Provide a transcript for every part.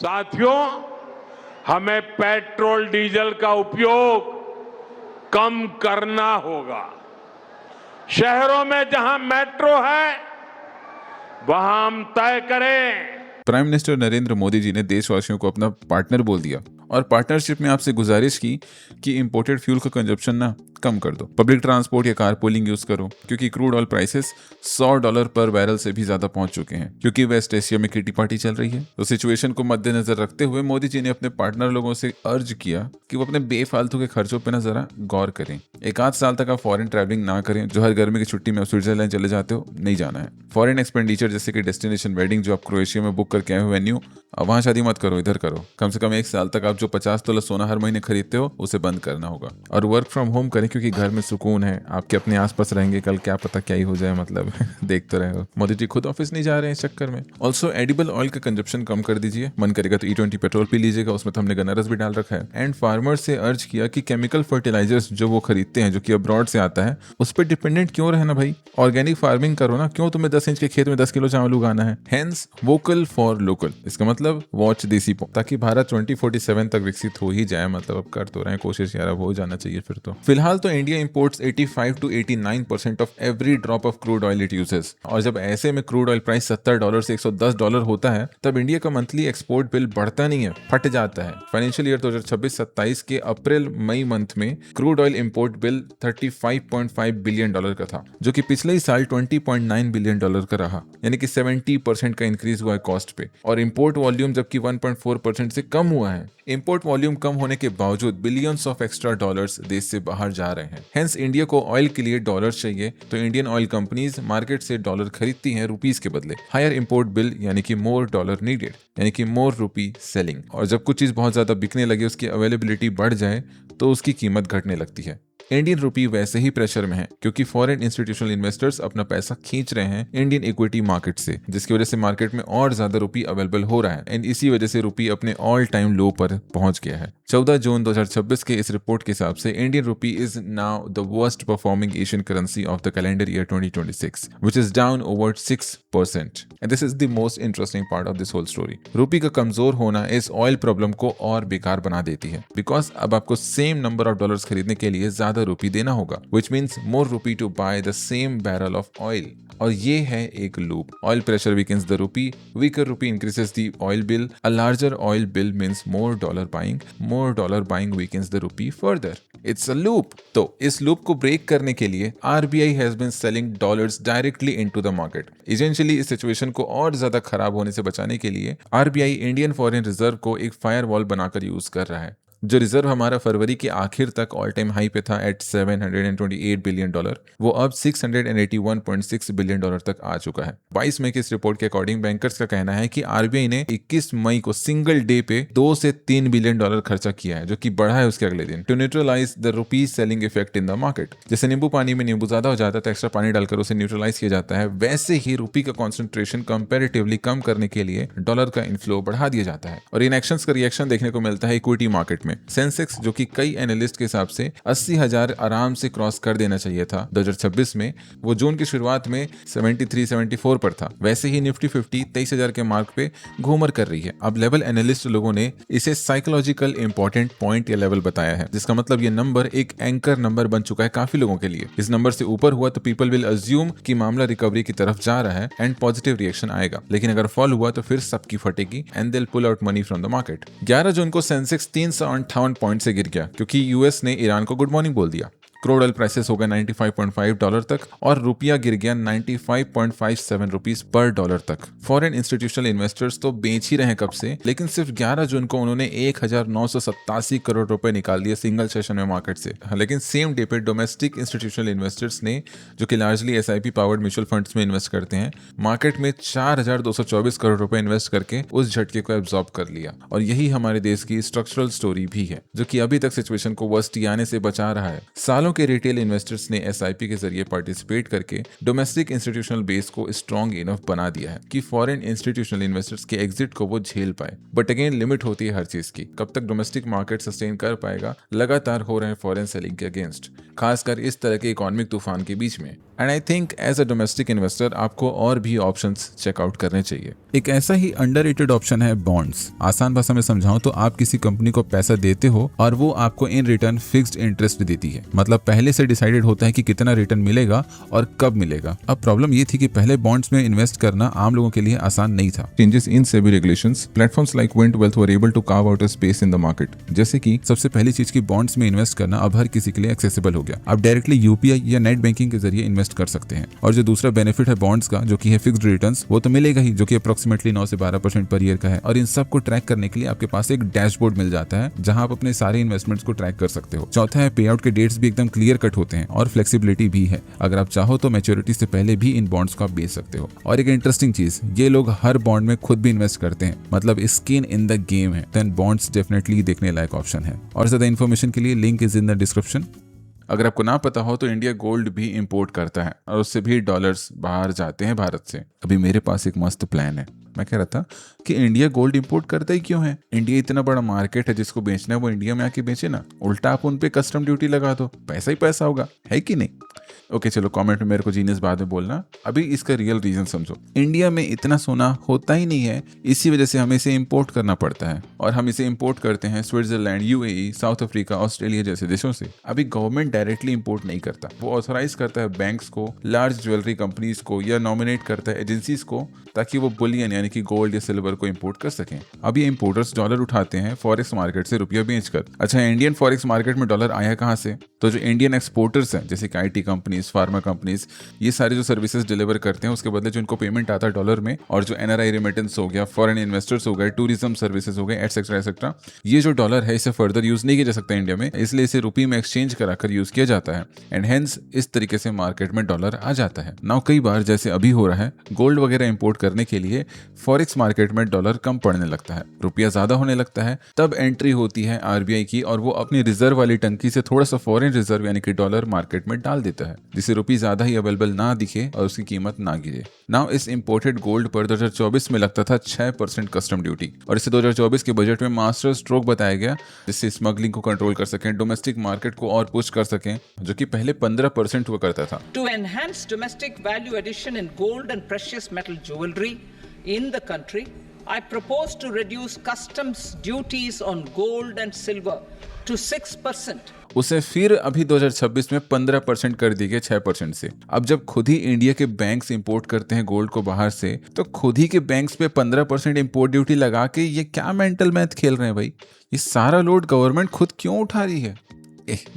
साथियों, हमें petrol diesel का उपयोग कम करना होगा। शहरों में जहां मेट्रो है वहां हम तय करें। प्राइम मिनिस्टर नरेंद्र मोदी जी ने देशवासियों को अपना पार्टनर बोल दिया और पार्टनरशिप में आपसे गुजारिश की कि इंपोर्टेड फ्यूल का कंजप्शन ना कम कर दो, पब्लिक ट्रांसपोर्ट या कारपूलिंग यूज करो, क्योंकि क्रूड ऑयल प्राइसेस $100 पर बैरल से भी ज्यादा पहुंच चुके हैं, क्योंकि वेस्ट एशिया में किटी पार्टी चल रही है। तो सिचुएशन को मद्देनजर रखते हुए मोदी जी ने अपने पार्टनर लोगों से अर्ज किया कि वो अपने बेफालतू के खर्चों पर ना जरा गौर करें। एक आध साल तक आप फॉरेन ट्रैवलिंग ना करें। जो हर गर्मी की छुट्टी में आप स्विट्जरलैंड चले जाते हो, नहीं जाना है। फॉरेन एक्सपेंडिचर जैसे कि डेस्टिनेशन वेडिंग जो आप क्रोएशिया में बुक करके आए हो वेन्यू, अब वहां शादी मत करो, इधर करो। कम से कम 1 साल तक आप जो 50 तोला सोना हर महीने खरीदते हो उसे बंद करना होगा। और वर्क फ्रॉम होम करें, क्योंकि घर में सुकून है, आपके अपने आसपास रहेंगे, कल क्या पता क्या ही हो जाए, मतलब देख तो रहे हो। मोदी जी खुद ऑफिस नहीं जा रहे हैं इस चक्कर में। ऑल्सो एडिबल ऑयल का कंजप्शन कम कर दीजिए। मन करेगा तो E20 पेट्रोल पी लीजिएगा, उसमें तो हमने गन्ना रस भी डाल रखा है। एंड फार्मर्स से अर्ज किया कि केमिकल फर्टिलाइजर्स जो वो खरीदते हैं, जो कि अब्रॉड से आता है, उस पर डिपेंडेंट क्यों रहना भाई। ऑर्गेनिक फार्मिंग करो ना, क्यों तुम्हें 10 इंच के खेत में 10 किलो चावल उगाना है। हेंस वोकल फॉर लोकल, इसका मतलब वॉच देसी पो, ताकि भारत 2047 तक विकसित हो ही जाए। मतलब अब कर तो रहे हैं कोशिश यार, अब हो जाना चाहिए फिर तो। फिलहाल तो India imports 85 to 89% of every drop of crude oil it uses. और जब ऐसे में क्रूड ऑयल प्राइस $70 से $110 होता है, तब इंडिया का मंथली एक्सपोर्ट बिल बढ़ता नहीं है, फट जाता है। फाइनेंशियल ईयर 2026-27 के अप्रैल मई मंथ में crude oil import bill $35.5 billion का था, जो कि पिछले ही साल $20.9 बिलियन का रहा, यानी कि 70% का इंक्रीज हुआ है कॉस्ट पे। और इंपोर्ट वॉल्यूम जबकि 1.4% से कम हुआ है। इंपोर्ट वॉल्यूम कम होने के बावजूद बिलियंस ऑफ एक्स्ट्रा डॉलर्स देश से बाहर जा रहे हैं। हेंस इंडिया को ऑयल के लिए डॉलर्स चाहिए, तो इंडियन ऑयल कंपनीज मार्केट से डॉलर खरीदती हैं रुपीस के बदले। हायर इंपोर्ट बिल यानी कि मोर डॉलर नीडेड, यानी कि मोर रुपी सेलिंग। और जब कुछ चीज बहुत ज्यादा बिकने लगे, उसकी अवेलेबिलिटी बढ़ जाए, तो उसकी कीमत घटने लगती है। इंडियन रुपी वैसे ही प्रेशर में है, क्योंकि फॉरेन इंस्टीट्यूशनल इन्वेस्टर्स अपना पैसा खींच रहे हैं इंडियन इक्विटी मार्केट से, जिसकी वजह से मार्केट में और ज्यादा रुपी अवेलेबल हो रहा है। एंड इसी वजह से रुपी अपने ऑल टाइम लो पर पहुंच गया है। 14 जून 2026 के इस रिपोर्ट के हिसाब से Indian rupee is now the worst performing Asian currency of the calendar year 2026, which is down over 6%. And this is the most interesting part of this whole story. रुपी का कमजोर होना इस ऑयल प्रॉब्लम को और बेकार बना देती है, बिकॉज अब आपको सेम नंबर ऑफ डॉलर्स खरीदने के लिए ज्यादा रुपी देना होगा, which means more rupee to buy the same barrel of oil. और ये है एक loop. Oil pressure weakens the rupee, weaker rupee increases the oil bill, a larger oil bill means more dollar buying, more dollar buying weakens the rupee further. It's a loop. तो इस loop को break करने के लिए RBI has been selling dollars directly into the market. Essentially इस situation को और ज्यादा खराब होने से बचाने के लिए RBI इंडियन फॉरेन रिजर्व को एक फायरवॉल बनाकर यूज कर रहा है। जो रिजर्व हमारा फरवरी के आखिर तक ऑल टाइम हाई पे था एट $728 बिलियन, वो अब $681.6 बिलियन तक आ चुका है। 22 मई की इस रिपोर्ट के अकॉर्डिंग बैंकर्स का कहना है कि आरबीआई ने 21 मई को सिंगल डे पे $2 से $3 बिलियन खर्चा किया है, जो कि बढ़ा है उसके अगले दिन, to neutralise the rupees selling effect in the market. जैसे नींबू पानी में नींबू ज्यादा हो जाता है तो एक्स्ट्रा पानी डालकर उसे न्यूट्रलाइज किया जाता है, वैसे ही रुपी का कॉन्सेंट्रेशन कंपेरेटिवली कम करने के लिए डॉलर का इनफ्लो बढ़ा दिया जाता है। और इन एक्शंस का रिएक्शन देखने को मिलता है इक्विटी मार्केट में। सेंसेक्स, जो कि कई एनालिस्ट के हिसाब से 80,000 आराम से क्रॉस कर देना चाहिए था 2026 में, वो जून की शुरुआत में 73-74 पर था। वैसे ही निफ्टी 50 23,000 के मार्क पे घूमर कर रही है। अब लेवल एनालिस्ट लोगों ने इसे साइकोलॉजिकल इंपॉर्टेंट पॉइंट या लेवल बताया है, जिसका मतलब ये नंबर एक एंकर नंबर बन चुका है काफी लोगों के लिए। इस नंबर से ऊपर हुआ तो पीपल विल अज्यूम कि मामला रिकवरी की तरफ जा रहा है एंड पॉजिटिव रिएक्शन आएगा, लेकिन अगर फॉल हुआ तो फिर सबकी फटेगी and they will pull out money from the market. 11 जून को सेंसेक्स 358 पॉइंट से गिर गया, क्योंकि यूएस ने ईरान को गुड मॉर्निंग बोल दिया। क्रूड ऑयल प्राइसेस हो गए $95.5 तक और रुपया गिर गया 95.57 रुपीस पर डॉलर तक। फॉरेन इंस्टीट्यूशनल इन्वेस्टर्स तो बेच ही रहे हैं कब से, लेकिन सिर्फ 11 जून को उन्होंने 1,987 करोड़ रुपए निकाल दिए सिंगल सेशन में मार्केट से। लेकिन सेम डे पे डोमेस्टिक इंस्टीट्यूशनल इन्वेस्टर्स ने, जो कि largely SIP powered mutual funds में इन्वेस्ट करते हैं, मार्केट में 4,224 करोड़ रुपए इन्वेस्ट करके उस झटके को एब्जॉर्ब कर लिया। और यही हमारे देश की स्ट्रक्चरल स्टोरी भी है, जो कि अभी तक सिचुएशन को वर्स्ट आने से बचा रहा है। सालों के रिटेल इन्वेस्टर्स ने SIP के जरिए पार्टिसिपेट करके डोमेस्टिक इंस्टीट्यूशनल बेस को स्ट्रॉन्ग इनफ बना दिया है कि फॉरेन इंस्टीट्यूशनल इन्वेस्टर्स के एग्जिट को वो झेल पाए। बट अगेन लिमिट होती है हर चीज की, कब तक डोमेस्टिक मार्केट सस्टेन कर पाएगा लगातार हो रहे हैं फॉरेन सेलिंग के अगेंस्ट, खासकर इस तरह के इकोनॉमिक तूफान के बीच में। And I think as a domestic investor आपको और भी ऑप्शंस चेकआउट करने चाहिए। एक ऐसा ही अंडररेटेड ऑप्शन है बॉन्ड्स। आसान भाषा में समझाऊं तो आप किसी कंपनी को पैसा देते हो और वो आपको इन रिटर्न फिक्स्ड इंटरेस्ट देती है। मतलब पहले से डिसाइडेड होता है कि कितना रिटर्न मिलेगा और कब मिलेगा। अब प्रॉब्लम ये थी कि पहले बॉन्ड्स में इन्वेस्ट करना आम लोगों के लिए आसान नहीं था। Changes in SEBI regulations, platforms like Went Wealth were able to carve out a space in the market. जैसे कि सबसे पहली चीज की बॉन्ड्स में इन्वेस्ट करना अब हर किसी के लिए एक्सेसिबल हो गया। आप डायरेक्टली यूपीआई या नेट बैंकिंग के जरिए इन्वेस्ट कर सकते हैं। और जो दूसरा बेनिफिट है बॉन्ड्स का, जो कि है फिक्स्ड रिटर्न्स, वो तो मिलेगा ही, जो कि अप्रोक्सीमेटली 9 से 12% पर ईयर का है। और इन सब को ट्रैक करने के लिए आपके पास एक डैशबोर्ड मिल जाता है जहां आप अपने सारे इन्वेस्टमेंट्स को ट्रैक कर सकते हो। चौथा है पे आउट के डेट्स भी एकदम क्लियर कट होते हैं और फ्लेक्सिबिलिटी भी है। अगर आप चाहो तो मैच्योरिटी से पहले भी इन बॉन्ड्स को आप बेच सकते हो। और एक इंटरेस्टिंग चीज, ये लोग हर बॉन्ड में खुद भी इन्वेस्ट करते हैं, मतलब स्किन इन द गेम है। देन बॉन्ड्स डेफिनेटली देखने लायक ऑप्शन है। और ज्यादा इन्फॉर्मेशन के लिए link is in the description. अगर आपको ना पता हो तो इंडिया गोल्ड भी इंपोर्ट करता है और उससे भी डॉलर्स बाहर जाते हैं भारत से। अभी मेरे पास एक मस्त प्लान है। मैं कह रहा था कि इंडिया गोल्ड इंपोर्ट करता ही क्यों है? इंडिया इतना बड़ा मार्केट है, जिसको बेचना है वो इंडिया में आके बेचे ना। उल्टा आप उन पे कस्टम ड्यूटी लगा दो, पैसा ही पैसा होगा, है कि नहीं? ओके चलो, कमेंट में मेरे को जीनियस बाद में बोलना। अभी इसका रियल रीजन समझो। इंडिया में इतना सोना होता ही नहीं है, इसी वजह से हमें इसे इंपोर्ट करना पड़ता है। और हम इसे इंपोर्ट करते हैं Switzerland, UAE, south Africa, Australia जैसे देशों से। अभी गवर्नमेंट डायरेक्टली इंपोर्ट नहीं करता, वो ऑथराइज करता है बैंक्स को, लार्ज ज्वेलरी कंपनीज को, या नॉमिनेट करता है एजेंसीज को, ताकि वो बुलियन यानी कि गोल्ड या सिल्वर को इंपोर्ट कर सकें। अब ये इंपोर्टर्स डॉलर उठाते हैं फॉरेक्स मार्केट से रुपया बेचकर। अच्छा, इंडियन फॉरेक्स मार्केट में डॉलर आया कहाँ से? तो जो इंडियन एक्सपोर्टर्स हैं, जैसे कि आईटी कंपनीज, फार्मा कंपनीज, ये सारे जो सर्विसेज डिलीवर करते हैं, उसके बदले जो इनको पेमेंट आता है डॉलर में, और जो एनआरआई रेमिटेंस हो गया, फॉरेन इन्वेस्टर्स हो गए, टूरिज्म सर्विसेज हो गए, एटसेट्रा एटसेट्रा, ये जो डॉलर है इसे फर्दर यूज नहीं किया जा सकता इंडिया में, इसलिए इसे रुपये में एक्सचेंज कराकर यूज किया जाता है। एंड हेंस इस तरीके से मार्केट में डॉलर आ जाता है। नाउ कई बार जैसे अभी हो रहा है, गोल्ड वगैरह इंपोर्ट करने के लिए फॉरेक्स मार्केट में डॉलर कम पड़ने लगता है, रुपया ज्यादा होने लगता है, तब एंट्री होती है आरबीआई की, और वो अपनी रिजर्व वाली टंकी से थोड़ा सा फॉरेन रिजर्व यानी कि डॉलर मार्केट में डाल देता है, जिससे रुपये ज्यादा ही अवेलेबल ना दिखे और उसकी कीमत ना गिरे। नाउ इस इंपोर्टेड गोल्ड पर 2024 में लगता था 6% कस्टम ड्यूटी, और इसे 2024 के बजट में मास्टर स्ट्रोक बताया गया, जिससे स्मगलिंग को कंट्रोल कर सकें, डोमेस्टिक मार्केट को और पुश कर सकें, जो कि पहले 15% हुआ करता था। To enhance domestic value addition in gold and precious metal jewelry in the country, I propose to reduce customs duties on gold and silver to 6%. उसे फिर अभी 2026 में 15% कर दिए गए 6% से। अब जब खुद ही इंडिया के बैंक्स इंपोर्ट करते हैं गोल्ड को बाहर से, तो खुद ही के बैंक्स पे 15% इंपोर्ट ड्यूटी लगा के ये क्या मेंटल मैथ खेल रहे हैं भाई? ये सारा लोड गवर्नमेंट खुद क्यों उठा रही है?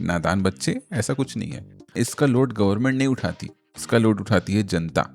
नादान बच्चे, ऐसा कुछ नहीं है। इसका लोड गवर्नमेंट नहीं उठाती, इसका लोड उठाती है जनता।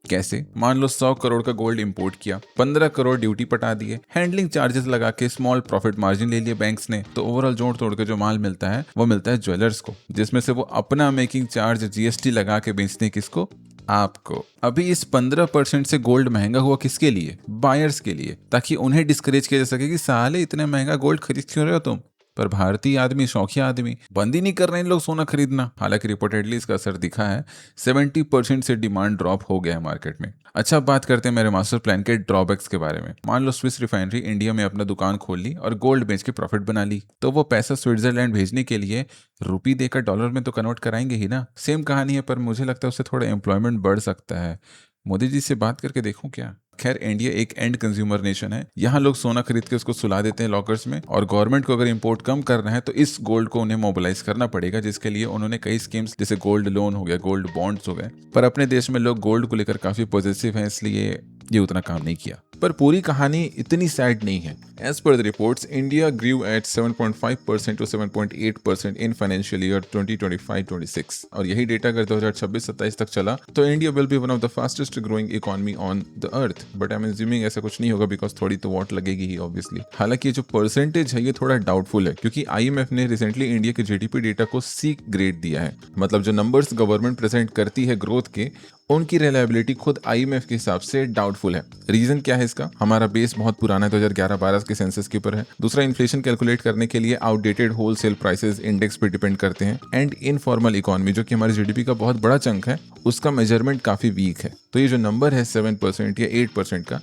कैसे? मान लो 100 करोड़ का गोल्ड इंपोर्ट किया, 15 करोड़ ड्यूटी पटा दिए, हैंडलिंग चार्जेस लगा के स्मॉल प्रॉफिट मार्जिन ले लिए बैंक्स ने, तो ओवरऑल जोड़ तोड़ के जो माल मिलता है वो मिलता है ज्वेलर्स को, जिसमें से वो अपना मेकिंग चार्ज जीएसटी लगा के बेचते हैं किसको? आपको। अभी इस 15% से गोल्ड महंगा हुआ किसके लिए? बायर्स के लिए, ताकि उन्हें डिस्करेज किया जा सके कि साले इतने महंगा गोल्ड खरीद क्यों रहे हो तुम? पर भारतीय आदमी, शौकिया आदमी, बंद ही नहीं कर रहे हैं लोग सोना खरीदना। हालांकि रिपोर्टेडली इसका असर दिखा है, 70% से डिमांड ड्रॉप हो गया है मार्केट में। अच्छा, अब बात करते हैं मेरे मास्टर प्लान के ड्रॉबैक्स के बारे में। मान लो स्विस रिफाइनरी इंडिया में अपना दुकान खोल ली और गोल्ड बेच के प्रॉफिट बना ली, तो वो पैसा स्विट्जरलैंड भेजने के लिए रुपये देकर डॉलर में तो कन्वर्ट कराएंगे ही ना। सेम कहानी है, पर मुझे लगता है उससे थोड़ा एम्प्लॉयमेंट बढ़ सकता है। मोदी जी से बात करके देखूं क्या? खैर, इंडिया एक एंड कंज्यूमर नेशन है, यहाँ लोग सोना खरीद के उसको सुला देते हैं लॉकर्स में, और गवर्नमेंट को अगर इंपोर्ट कम करना है तो इस गोल्ड को उन्हें मोबिलाइज करना पड़ेगा, जिसके लिए उन्होंने कई स्कीम्स, जैसे गोल्ड लोन हो गया, गोल्ड बॉन्ड्स हो गए। पर अपने देश में लोग गोल्ड को लेकर काफी पॉजिटिव हैं, इसलिए ये उतना काम नहीं किया। पर पूरी कहानी इतनी सैड नहीं है। As per the reports, India grew at 7.5% to 7.8% in financial year 2025-26, और यही डेटा अगर 2026-27 तक चला तो India will be one of the fastest growing economy on the earth. But I am assuming ऐसा कुछ नहीं होगा, बिकॉज थोड़ी तो वॉट लगेगी ही ऑब्वियसली। हालांकि ये जो परसेंटेज है ये थोड़ा डाउटफुल है, क्योंकि आईएमएफ ने रिसेंटली इंडिया के जीडीपी डेटा को सी ग्रेड दिया है। मतलब जो नंबर्स गवर्नमेंट प्रेजेंट करती है ग्रोथ के, उनकी रिलायबिलिटी खुद आईएमएफ के हिसाब से डाउटफुल है। रीजन क्या है इसका? हमारा बेस बहुत पुराना है, 2011-12 के सेंसस के ऊपर है। दूसरा, इन्फ्लेशन कैलकुलेट करने के लिए आउटडेटेड होलसेल प्राइसेस इंडेक्स पे डिपेंड करते हैं। एंड इनफॉर्मल इकोनॉमी, जो कि हमारे जीडीपी का बहुत बड़ा चंक है, उसका मेजरमेंट काफी वीक है। तो ये जो नंबर है 7% या 8% का,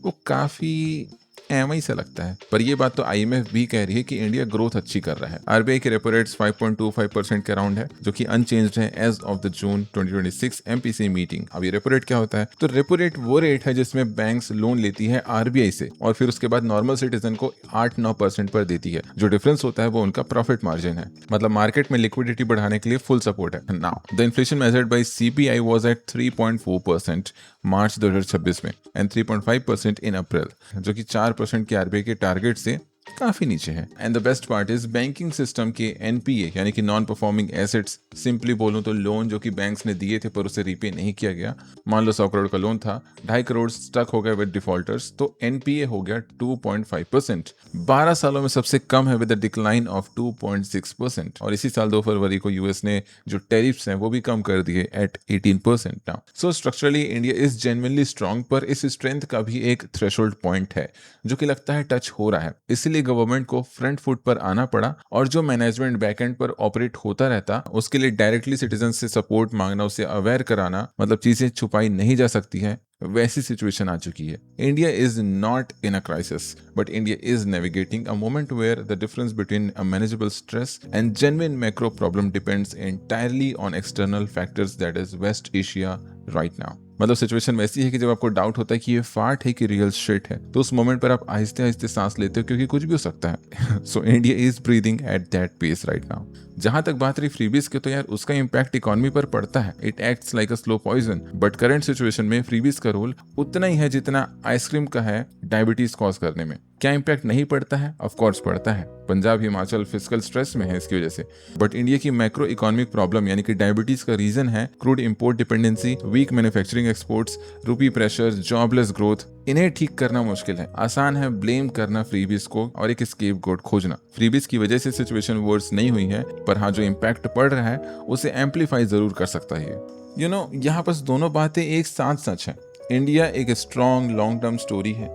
वो काफी एम ही से लगता है, पर ये बात तो IMF भी कह रही है कि इंडिया ग्रोथ अच्छी कर रहा है। RBI के रेपो रेट्स 5.25% के अराउंड है, जो कि अनचेंज्ड है as of the June 2026 MPC meeting. अब ये रेपो रेट क्या होता है? तो रेपो रेट वो रेट है जिसमें बैंक्स लोन लेती है RBI से और फिर उसके बाद नॉर्मल सिटीजन को 8-9% पर देती है। जो डिफरेंस होता है वो उनका प्रॉफिट मार्जिन है, मतलब मार्केट में लिक्विडिटी बढ़ाने के लिए फुल सपोर्ट है। Now the inflation measured by CPI was at 3.4% मार्च 2026 में एंड 3.5% इन अप्रैल, जो कि 4% के RBI के टारगेट से काफी नीचे है। And the best part is banking system के NPA यानी कि नॉन परफॉर्मिंग एसेट्स, सिंपली बोलूं तो लोन जो कि बैंक्स ने दिए थे पर उसे रीपे नहीं किया गया। मान लो 100 करोड़ का लोन था, 2.5 करोड़ स्टक हो गए विद डिफॉल्टर्स, तो NPA हो गया 2.5%। 12 सालों में सबसे कम है विद अ डिक्लाइन ऑफ 2.6%। और इसी साल 2 फरवरी को US ने जो टैरिफ्स हैं वो भी कम कर दिए at 18% now. So structurally India is genuinely strong, पर इस स्ट्रेंथ का भी एक थ्रेशोल्ड पॉइंट है जो कि लगता है टच हो रहा है। इसलिए गवर्नमेंट को फ्रंट फुट पर आना पड़ा और जो मैनेजमेंट बैकएंड पर ऑपरेट होता रहता उसके लिए डायरेक्टली सिटीजन से सपोर्ट मांगना, उसे अवेयर कराना, मतलब चीजें छुपाई नहीं जा सकती है, वैसी सिचुएशन आ चुकी है। India is not in a crisis, but India is navigating a moment where the difference between a manageable stress and genuine macro problem depends entirely on external factors, that is West Asia right now. मतलब situation वैसी है कि जब आपको doubt होता है कि ये फार्ट है कि रियल शिट है, तो उस मोमेंट पर आप आहिस्ते आहिस्ते सांस लेते हो क्योंकि कुछ भी हो सकता है। So India is breathing at that pace right now. जहां तक बात रही फ्रीबीज के, तो यार उसका इंपैक्ट इकोनॉमी पर पड़ता है। It acts like a slow poison, but current situation में फ्रीबीज का रोल उतना ही है जितना आइसक्रीम का है डायबिटीज कॉज करने में। क्या इंपैक्ट नहीं पड़ता है? ऑफ कोर्स पड़ता है। पंजाब हिमाचल फिस्कल स्ट्रेस में है इसकी वजह से, बट इंडिया की मैक्रो इकोनॉमिक प्रॉब्लम यानी कि डायबिटीज का रीजन है crude import dependency, weak manufacturing exports, rupee pressure, jobless growth. इन्हें ठीक करना मुश्किल है। आसान है ब्लेम करना फ्रीबीज को और एक स्केपगोट खोजना। फ्रीबीज की वजह से सिचुएशन वर्स नहीं हुई है, पर हाँ जो इम्पैक्ट पड़ रहा है उसे एम्पलीफाई जरूर कर सकता है। यू नो यहाँ बस दोनों बातें एक साथ सच है। इंडिया एक स्ट्रॉन्ग लॉन्ग टर्म स्टोरी है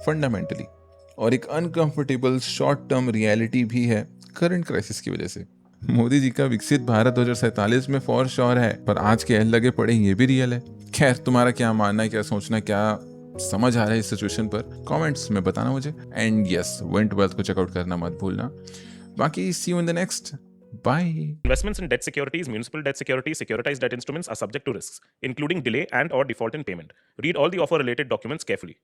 फंडामेंटली, और एक अनकंफर्टेबल शॉर्ट टर्म रियलिटी भी है करंट क्राइसिस की वजह से। मोदी जी का विकसित भारत 2047 में फॉर श्योर है, पर आज के लगे पड़े ये भी रियल है। खैर, तुम्हारा क्या मानना है, क्या सोचना, क्या समझ आ रहा है इस सिचुएशन पर, कमेंट्स में बताना मुझे। एंड यस, वेंट वेल्थ को चेकआउट करना मत भूलना। बाकी see you in the next, bye. Investments in debt securities, municipal debt securities, securitized debt instruments are subject to risks, including delay and/or default in payment. Read all the offer-related documents carefully.